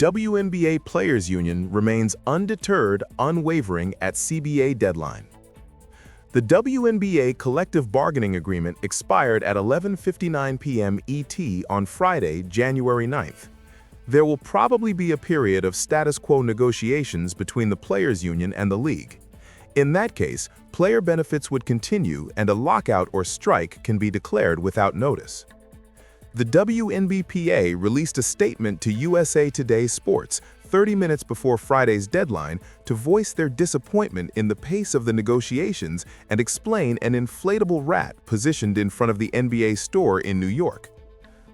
WNBA Players Union remains undeterred, unwavering at CBA Deadline. The WNBA collective bargaining agreement expired at 11:59 p.m. ET on Friday, January 9th. There will probably be a period of status quo negotiations between the Players Union and the league. In that case, player benefits would continue and a lockout or strike can be declared without notice. The WNBAA released a statement to USA Today Sports 30 minutes before Friday's deadline to voice their disappointment in the pace of the negotiations and explain an inflatable rat positioned in front of the NBA store in New York.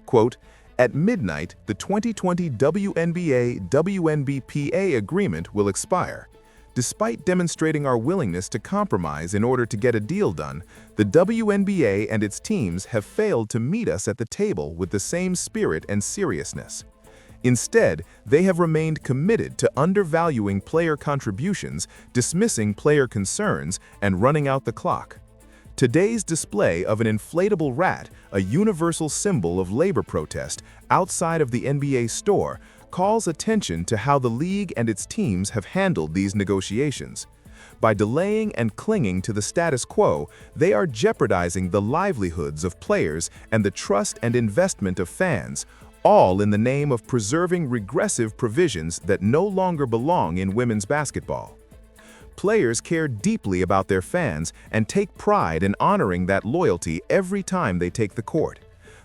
Quote, "At midnight, the 2020 WNBA-WNBAA agreement will expire. Despite demonstrating our willingness to compromise in order to get a deal done, the WNBA and its teams have failed to meet us at the table with the same spirit and seriousness. Instead, they have remained committed to undervaluing player contributions, dismissing player concerns, and running out the clock. Today's display of an inflatable rat, a universal symbol of labor protest, outside of the NBA store, calls attention to how the league and its teams have handled these negotiations. By delaying and clinging to the status quo, they are jeopardizing the livelihoods of players and the trust and investment of fans, all in the name of preserving regressive provisions that no longer belong in women's basketball. Players care deeply about their fans and take pride in honoring that loyalty every time they take the court.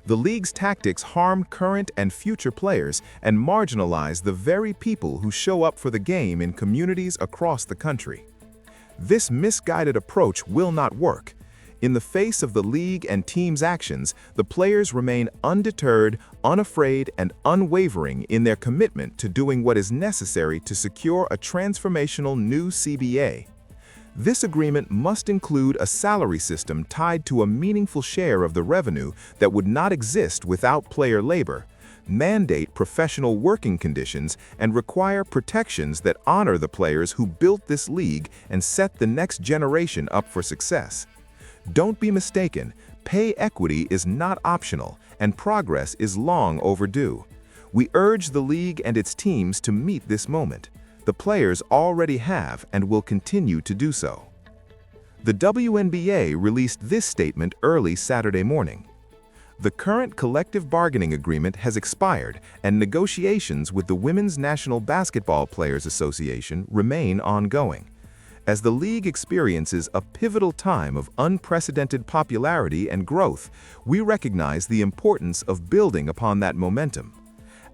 The league's tactics harm current and future players and marginalize the very people who show up for the game in communities across the country. This misguided approach will not work. In the face of the league and team's actions, the players remain undeterred, unafraid, and unwavering in their commitment to doing what is necessary to secure a transformational new CBA. This agreement must include a salary system tied to a meaningful share of the revenue that would not exist without player labor, mandate professional working conditions, and require protections that honor the players who built this league and set the next generation up for success. Don't be mistaken, pay equity is not optional, and progress is long overdue. We urge the league and its teams to meet this moment. The players already have and will continue to do so. The WNBA released this statement early Saturday morning. The current collective bargaining agreement has expired and negotiations with the Women's National Basketball Players Association remain ongoing. As the league experiences a pivotal time of unprecedented popularity and growth, we recognize the importance of building upon that momentum.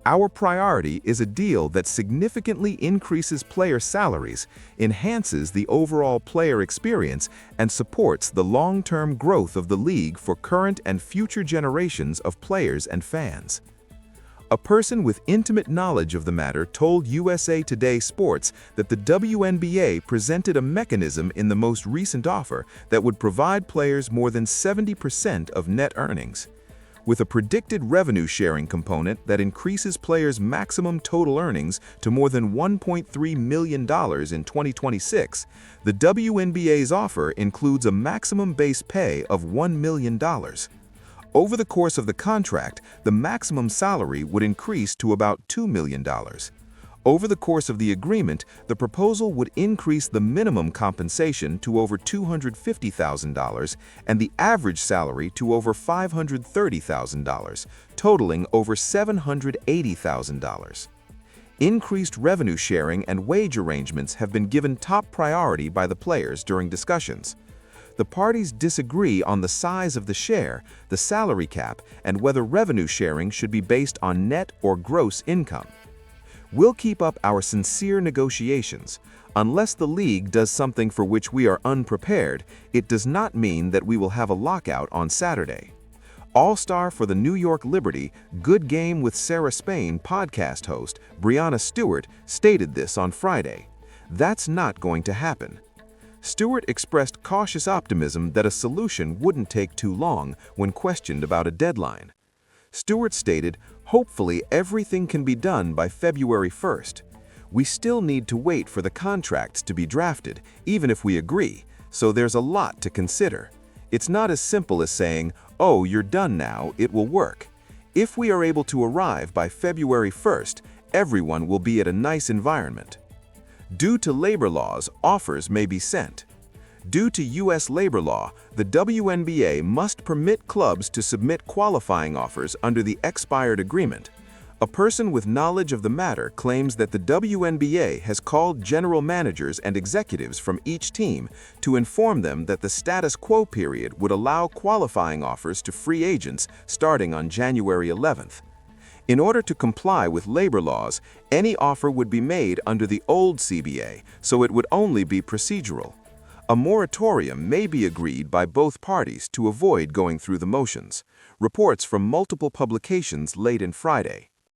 Our priority is a deal that significantly increases player salaries, enhances the overall player experience, and supports the long-term growth of the league for current and future generations of players and fans. A person with intimate knowledge of the matter told USA Today Sports that the WNBA presented a mechanism in the most recent offer that would provide players more than 70% of net earnings. With a predicted revenue-sharing component that increases players' maximum total earnings to more than $1.3 million in 2026, the WNBA's offer includes a maximum base pay of $1 million. Over the course of the contract, the maximum salary would increase to about $2 million. Over the course of the agreement, the proposal would increase the minimum compensation to over $250,000 and the average salary to over $530,000, totaling over $780,000. Increased revenue sharing and wage arrangements have been given top priority by the players during discussions. The parties disagree on the size of the share, the salary cap, and whether revenue sharing should be based on net or gross income. We'll keep up our sincere negotiations. Unless the league does something for which we are unprepared, it does not mean that we will have a lockout on Saturday. All-star for the New York Liberty, Good Game with Sarah Spain podcast host Breanna Stewart stated this on Friday. That's not going to happen. Stewart expressed cautious optimism that a solution wouldn't take too long when questioned about a deadline. Stewart stated, "Hopefully everything can be done by February 1st. We still need to wait for the contracts to be drafted, even if we agree, so there's a lot to consider. It's not as simple as saying, oh, you're done now, it will work. If we are able to arrive by February 1st, everyone will be at a nice environment. Due to labor laws, offers may be sent. Due to U.S. labor law, the WNBA must permit clubs to submit qualifying offers under the expired agreement. A person with knowledge of the matter claims that the WNBA has called general managers and executives from each team to inform them that the status quo period would allow qualifying offers to free agents starting on January 11th. In order to comply with labor laws, any offer would be made under the old CBA, so it would only be procedural. A moratorium may be agreed by both parties to avoid going through the motions. Reports from multiple publications late in Friday.